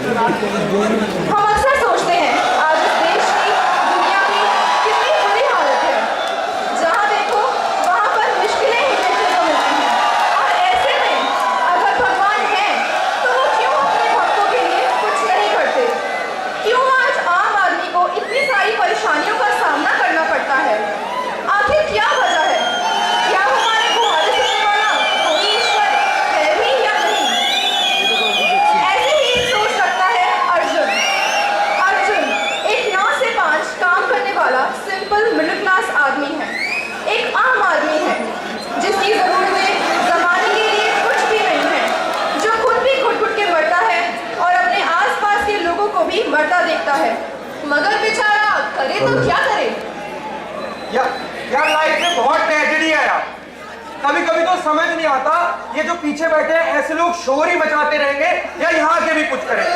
हम अक्सर सोचते हैं आज इस देश की, दुनिया की कितनी बुरी हालत है। जहाँ देखो वहाँ पर मुश्किलें ही देखने को मिलती हैं। और ऐसे में अगर भगवान है तो वो क्यों अपने भक्तों के लिए कुछ नहीं करते? क्यों आज आम आदमी को इतनी सारी परेशानियों का सामना करना पड़ता है? आखिर क्या वजह है? क्या हमारे गुहारे सुनने वाला कोई ईश्वर है भी या नहीं? ऐसे ही एक सोच रखता है अर्जुन। अर्जुन एक 9 से 5 काम करने वाला सिंपल मिडिल क्लास आदमी है, एक आम आदमी है जिसकी जरूरतें जमाने के लिए कुछ भी नहीं है, जो खुद भी घुट-घुट के मरता है और अपने आसपास के लोगों को भी मरता देखता है। मगर बेचारा करे तो क्या करे? यार लाइफ में बहुत ट्रेजेडी है यार। कभी कभी तो समझ नहीं आता ये जो पीछे बैठे हैं ऐसे लोग शोर ही मचाते रहेंगे या यहाँ के भी कुछ करेंगे।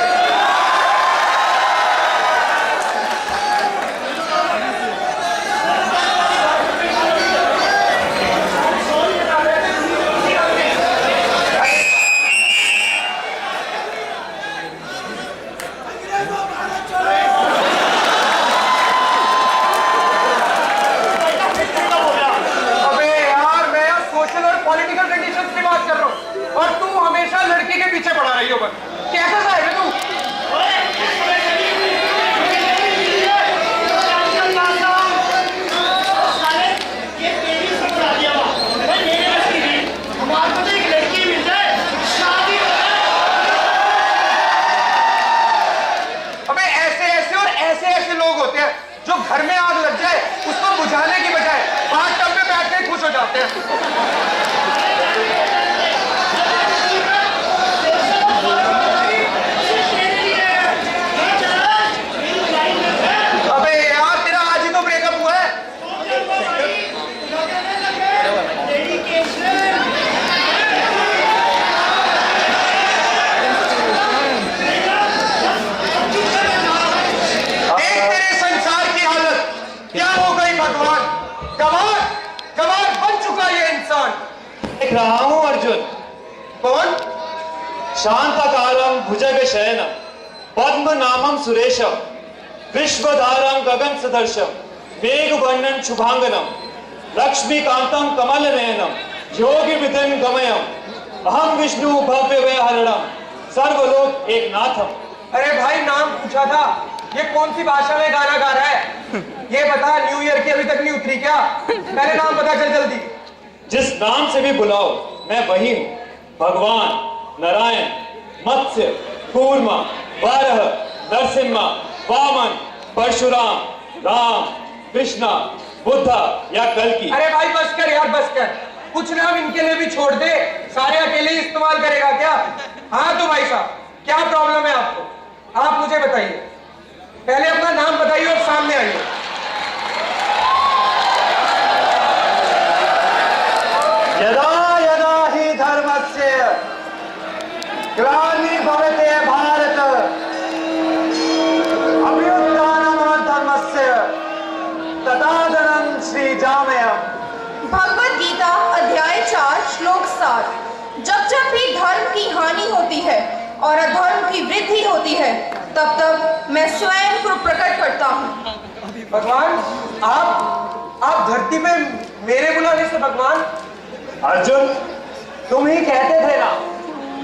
और तू हमेशा लड़की के पीछे पड़ा रही हो बस। कैसा सा है तू? अबे ऐसे और ऐसे लोग होते हैं जो घर में आग लग जाए उसको बुझाने की बजाय बाथ टब में बैठ के खुश हो जाते हैं। रहा हूं अर्जुन। कौन? शांताकारं भुजगशयनं पद्मनाभं सुरेशं विश्वधारं गगन सदर्शं मेघवर्णं शुभांगनं लक्ष्मीकांतं कमलनयनं योगी विधिं गमयं अहं विष्णु भव्यवैहरणं सर्वलोक एकनाथम। अरे भाई नाम पूछा था, ये कौन सी भाषा में गाना गा रहा है? ये बता, न्यू ईयर की अभी तक नहीं उतरी क्या? पहले नाम पता चल जल्दी। जिस नाम से भी बुलाओ मैं वही हूं। भगवान, नारायण, मत्स्य, कूर्मा, वारह, नरसिम्हा, वामन, परशुराम, राम, कृष्णा, बुद्धा या कल्कि। अरे भाई बस कर यार, बस कर। कुछ नाम इनके लिए भी छोड़ दे, सारे अकेले ही इस्तेमाल करेगा क्या? हाँ तो भाई साहब, क्या प्रॉब्लम है आपको? आप मुझे बताइए, पहले अपना नाम बताइए और सामने आइए। यदा यदा हि धर्मस्य ग्लानिर्भवते भारत अभ्युत्थानमधर्मस्य तदातनं सृजाम्यहम्। भगवद गीता अध्याय 4 श्लोक 7। जब जब भी धर्म की हानि होती है और अधर्म की वृद्धि होती है तब तब मैं स्वयं को प्रकट करता हूँ। भगवान, आप धरती पे मेरे बुलाने से भगवान? अर्जुन, तुम ही कहते थे ना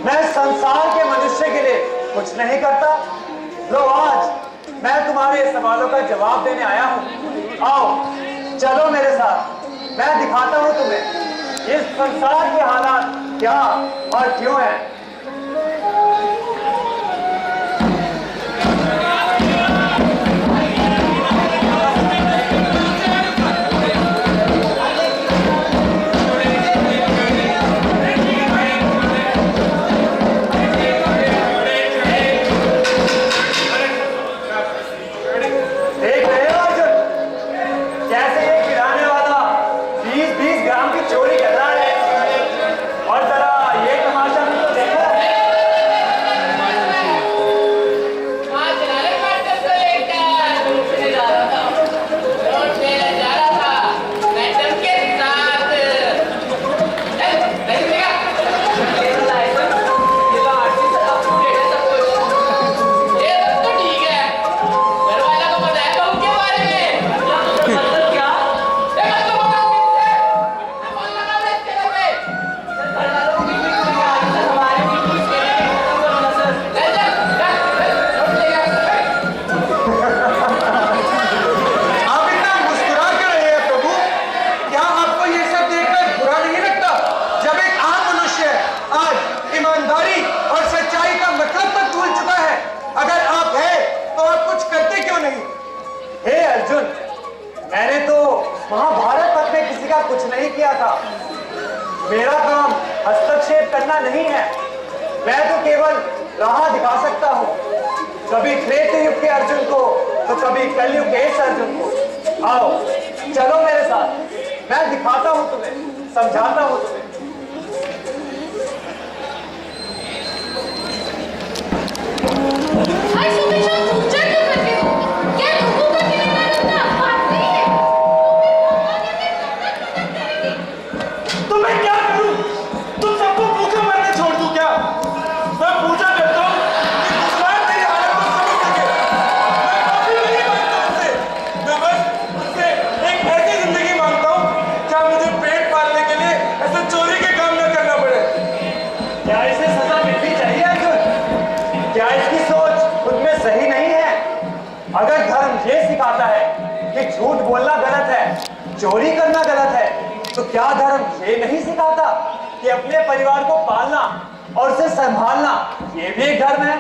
मैं संसार के मनुष्य के लिए कुछ नहीं करता। लो आज मैं तुम्हारे सवालों का जवाब देने आया हूँ। आओ चलो मेरे साथ, मैं दिखाता हूँ तुम्हें इस संसार के हालात क्या और क्यों हैं। ग्राम की चोरी कर रहा है और जरा ये तमाशा भी तो देखो। ऐसा कुछ नहीं किया था। मेरा काम हस्तक्षेप करना नहीं है, मैं तो केवल राह दिखा सकता हूँ, कभी त्रेता युग के अर्जुन को तो कभी कलयुग के इस अर्जुन को। आओ चलो मेरे साथ, मैं दिखाता हूँ तुम्हें, समझाता हूँ तुम्हें। तो मैं क्या करूं? तुम सबको भूखे मरने छोड़ दूं क्या? मैं पूजा करता हूं कि भगवान मेरी हालत को समझ सके। मैं माफी भी नहीं मांगता उनसे, मैं बस उनसे एक ऐसी जिंदगी मांगता हूं जहां मुझे पेट पालने के लिए ऐसे चोरी के काम न करना पड़े। क्या इसे सजा मिलनी चाहिए अर्जुन? क्या इसकी सोच खुद में सही नहीं है? अगर धर्म ये सिखाता है कि झूठ बोलना गलत है, चोरी करना गलत है, तो क्या धर्म ये नहीं सिखाता कि अपने परिवार को पालना और उसे संभालना ये भी एक धर्म है?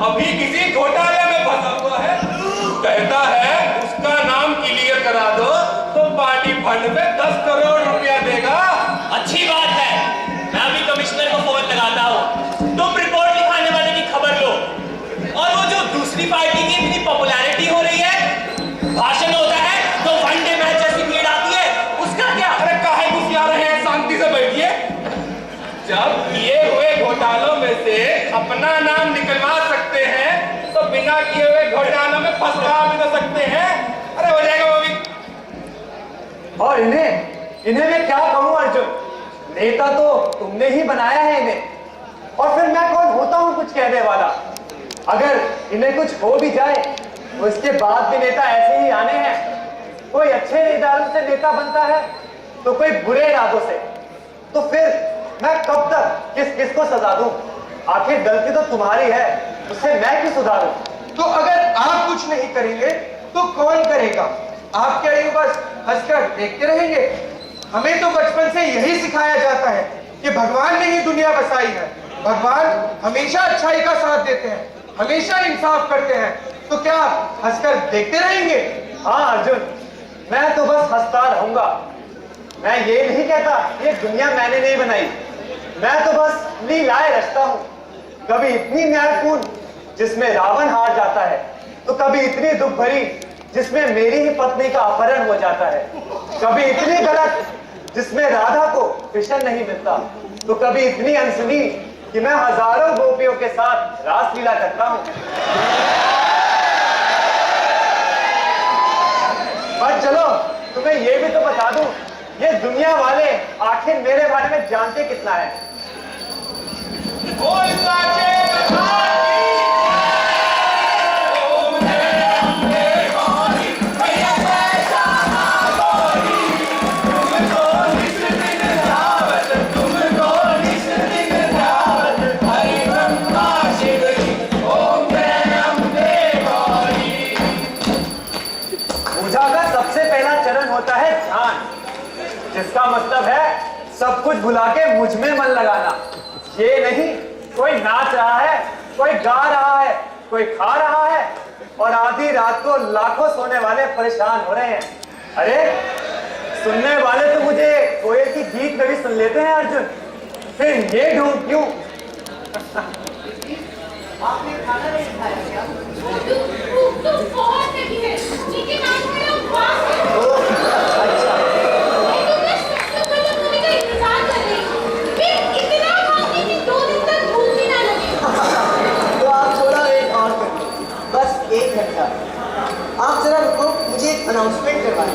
अभी किसी घोटाले में फंसा हुआ है, कहता है उसका नाम क्लियर करा दो तो पार्टी फंड में 10 करोड़ रुपया देगा। अच्छी बात है, मैं अभी कमिश्नर को फोन लगाता हूँ। तुम रिपोर्ट लिखाने वाले की खबर लो, और वो जो दूसरी पार्टी की इतनी पॉपुलैरिटी हो रही है, भाषण होता है तो वनडे मैच जैसी भीड़ आती है, उसका क्या? अरे काहे घुसिया रहे हैं, शांति से बैठिए। जब किए हुए घोटालों में से अपना नाम निकलवा सकते हैं तो बिना किए हुए घोटालों में फंसा भी तो सकते हैं। अरे हो जाएगा वो भी। और इन्हें मैं क्या कहूं अर्जुन? नेता तो तुमने ही बनाया है इन्हें, और फिर मैं कौन होता हूं कुछ कहने वाला? अगर इन्हें कुछ हो भी जाए तो इसके बाद भी नेता ऐसे ही आने हैं। कोई अच्छे इरादों से नेता बनता है तो कोई बुरे इरादों से। तो फिर मैं कब तक किस किस को सजा दूं? आखिर गलती तो तुम्हारी है, उसे मैं क्यों सुधारूं? तो अगर आप कुछ नहीं करेंगे तो कौन करेगा? आप क्या यूं बस हंसकर देखते रहेंगे? हमें तो बचपन से यही सिखाया जाता है कि भगवान ने ही दुनिया बसाई है। भगवान हमेशा अच्छाई का साथ देते हैं, हमेशा इंसाफ करते हैं। तो क्या हंसकर देखते रहेंगे? हाँ अर्जुन, मैं तो बस हंसता रहूंगा। मैं ये नहीं कहता ये दुनिया मैंने नहीं बनाई, मैं तो बस लीलाएं रचता हूँ। कभी इतनी न्यायपूर्ण जिसमें रावण हार जाता है, तो कभी इतनी दुख भरी जिसमें मेरी ही पत्नी का अपहरण हो जाता है, कभी इतनी गलत जिसमें राधा को कृष्ण नहीं मिलता, तो कभी इतनी अनसुनी कि मैं हजारों गोपियों के साथ रासलीला करता हूँ। पर चलो तुम्हें ये भी तो बता दूं, ये दुनिया वाले आखिर मेरे बारे में जानते कितना है? पूजा का सबसे पहला चरण होता है ध्यान, जिसका मतलब है सब कुछ भुला के मुझ में मन लगाना। ये नहीं कोई नाच रहा है, कोई गा रहा है, कोई खा रहा है, और आधी रात को लाखों सोने वाले परेशान हो रहे हैं। अरे सुनने वाले तो मुझे कोयल की गीत में भी सुन लेते हैं अर्जुन, फिर ये ढूंढ क्यों? आपने खाना नहीं खाया क्या? तो बहुत है कि है, लेकिन आप मेरे उपवास हैं। अच्छा, मैं तो बस सबसे पहले तुम्हें का इंतजार कर रही हूँ। आप जरा रुको, मुझे एक अनाउंसमेंट करवाएं।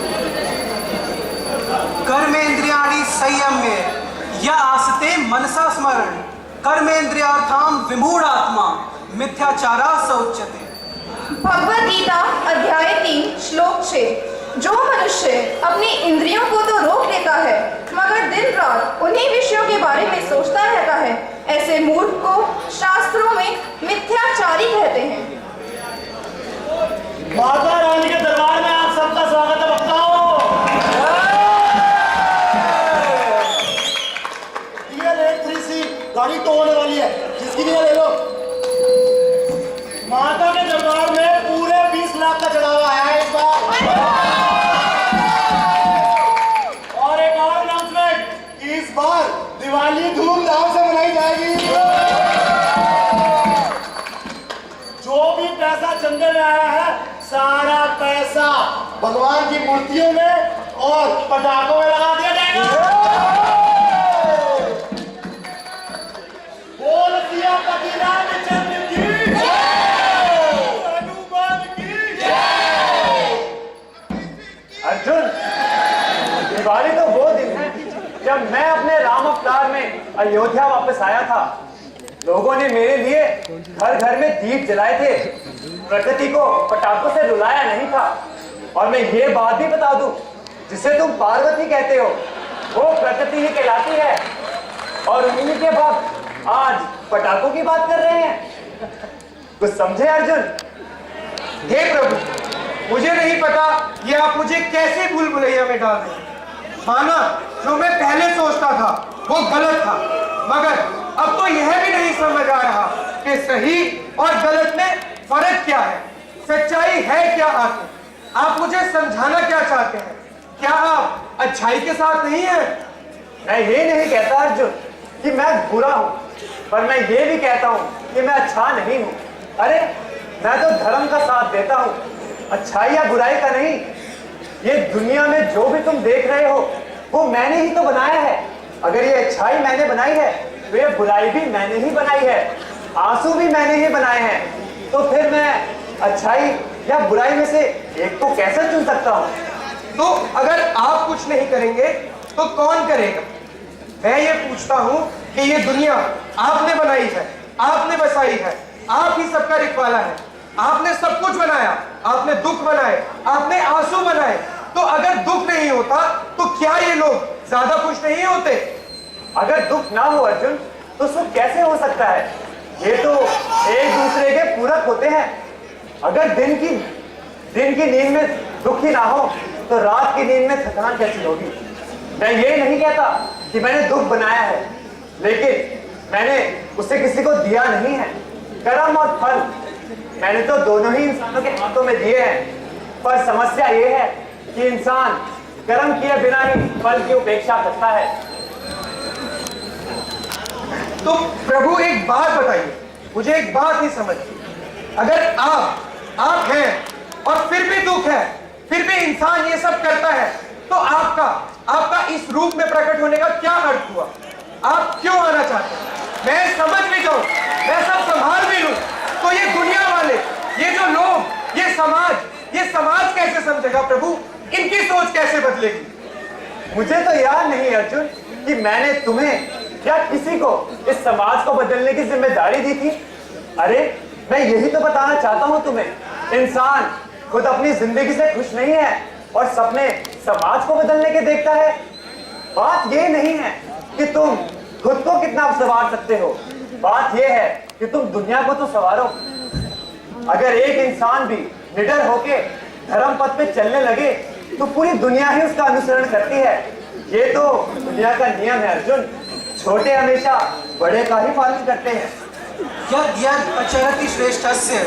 कर्मेंद्रियाणि संयम्य या आस्ते मनसा स्मरण कर्मेंद्रियार्थाम विमूढ़ आत्मा मिथ्याचारा स उच्यते। भगवद गीता अध्याय 3 श्लोक 6। जो मनुष्य अपनी इंद्रियों को तो रोक लेता है मगर दिन रात उन्हीं विषयों के बारे में सोचता रहता है, ऐसे मूर्ख को शास्त्रों में मिथ्याचारी कहते हैं। माता रानी के दरबार में आप सबका स्वागत है वक्ताओं। गाड़ी तो होने वाली है, जिसकी भी ले लो। माता के दरबार में पूरे 20 लाख का चढ़ावा आया है इस बार। और एक और अनाउंसमेंट, इस बार दिवाली धूमधाम से मनाई जाएगी। जो भी पैसा चंदे में आया है, सारा पैसा भगवान की मूर्तियों में और पटाखों में लगा दिया जाएगा। बोल सियापति रामचंद्र की जय, हनुमान की जय। अर्जुन, दिवाली तो वो दिन है जब मैं अपने राम अवतार में अयोध्या वापस आया था। लोगों ने मेरे लिए घर घर में दीप जलाए थे, प्रकृति को पटाखों से रुलाया नहीं था। और मैं ये बात भी बता दूं, जिसे तुम पार्वती कहते हो वो प्रकृति ही कहलाती है। और उन्हीं के भक्त आज पटाखों की बात कर रहे हैं। कुछ समझे अर्जुन? हे प्रभु, मुझे नहीं पता ये आप मुझे कैसे भूल भुलैया में डाल रहे हैं। माना जो मैं पहले सोचता था वो गलत था, मगर अब तो यह भी नहीं समझ आ रहा कि सही और गलत में फर्क क्या है, सच्चाई है क्या आखिर। आप मुझे समझाना क्या चाहते हैं? क्या आप अच्छाई के साथ नहीं हैं? मैं ये नहीं कहता अर्जुन कि मैं बुरा हूं, पर मैं ये भी कहता हूं कि मैं अच्छा नहीं हूं। अरे मैं तो धर्म का साथ देता हूं, अच्छाई या बुराई का नहीं। ये दुनिया में जो भी तुम देख रहे हो वो मैंने ही तो बनाया है। अगर ये अच्छाई मैंने बनाई है तो ये बुराई भी मैंने ही बनाई है, आंसू भी मैंने ही बनाए हैं। तो फिर मैं अच्छाई या बुराई में से एक को कैसे चुन सकता हूँ? तो अगर आप कुछ नहीं करेंगे तो कौन करेगा? मैं ये पूछता हूँ कि ये दुनिया आपने बनाई है, आपने बसाई है, आप ही सबका रखवाला है। आपने सब कुछ बनाया, आपने दुख बनाए, आपने आंसू बनाए। तो अगर दुख नहीं होता तो क्या ये लोग ज्यादा खुश नहीं होते? अगर दुख ना हो अर्जुन तो सुख कैसे हो सकता है? ये तो एक दूसरे के पूरक होते हैं। अगर दिन की नींद में दुख ही ना हो तो रात की नींद में थकान कैसी होगी? मैं ये नहीं कहता कि मैंने दुख बनाया है, लेकिन मैंने उसे किसी को दिया नहीं है। कर्म और फल मैंने तो दोनों ही इंसानों के हाथों में दिए हैं। पर समस्या ये है कि इंसान कर्म किए बिना ही फल की उपेक्षा करता है। तो प्रभु एक बात बताइए, मुझे एक बात नहीं समझ। अगर आप हैं और फिर भी दुख है, फिर भी इंसान ये सब करता है, तो आपका इस रूप में प्रकट होने का क्या अर्थ हुआ? आप क्यों आना चाहते हैं? मैं समझ भी जाऊं, मैं सब संभाल भी लूं, तो ये दुनिया वाले, ये जो लोग, ये समाज कैसे समझेगा प्रभु? इनकी सोच कैसे बदलेगी? मुझे तो याद नहीं अर्जुन कि मैंने तुम्हें या किसी को इस समाज को बदलने की जिम्मेदारी दी थी। अरे मैं यही तो बताना चाहता हूँ तुम्हें, इंसान खुद अपनी जिंदगी से खुश नहीं है और सपने समाज को बदलने के देखता है। बात ये नहीं है कि तुम खुद को कितना संवार सकते हो, बात ये है कि तुम दुनिया को तो संवारो। अगर एक इंसान भी निडर होके धर्म पथ पे चलने लगे तो पूरी दुनिया ही उसका अनुसरण करती है। ये तो दुनिया का नियम है अर्जुन। छोटे हमेशा बड़े का ही पालन करते हैं। यद् यद् अचरति श्रेष्ठस्य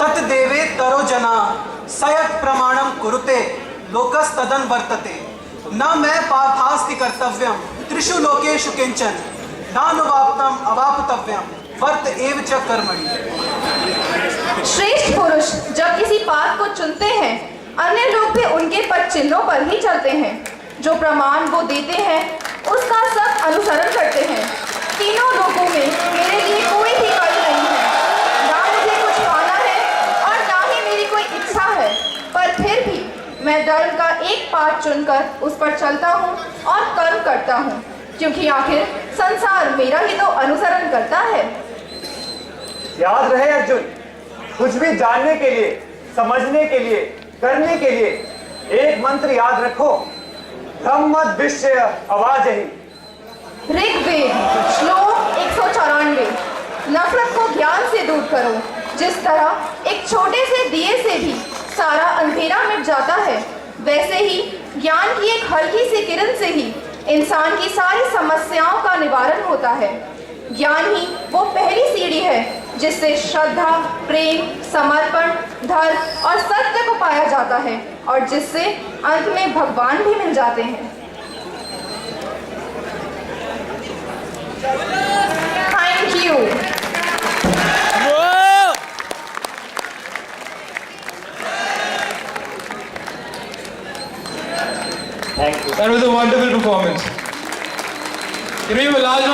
तत् देवे तरो जना सयत् प्रमाणम कुरुते लोकस्तदन वर्तते। न मैं पार्थास्ति कर्तव्यम त्रिषु लोकेषु किंचन नानुवाप्तम अवाप्तव्यम वर्त एव च कर्मणि। श्रेष्ठ पुरुष जब किसी पाथ को चुनते हैं, अन्य लोग भी उनके पद चिन्हों पर ही चलते हैं। जो प्रमाण वो देते हैं उसका सब अनुसरण करते हैं। तीनों लोगों में मेरे लिए कोई भी कल नहीं है, ना मुझे कुछ पाना है और ना ही मेरी कोई मैं धर्म का एक पाठ चुनकर उस पर चलता हूँ और कर्म करता हूँ, क्योंकि आखिर संसार मेरा ही तो अनुसरण करता है। याद रहे अर्जुन, कुछ भी जानने के लिए, समझने के लिए, करने के लिए एक मंत्र याद रखो, ब्रह्म विषय आवाज ही। ऋग्वेद श्लोक 194। नफरत को ज्ञान से दूर करो। जिस तरह एक छोटे से दिए से भी सारा अंधेरा मिट जाता है, वैसे ही ज्ञान की एक हल्की सी किरण से ही इंसान की सारी समस्याओं का निवारण होता है। ज्ञान ही वो पहली सीढ़ी है जिससे श्रद्धा, प्रेम, समर्पण, धर्म और सत्य को पाया जाता है और जिससे अंत में भगवान भी मिल जाते हैं। Thank you. That was a wonderful performance. You know, you were large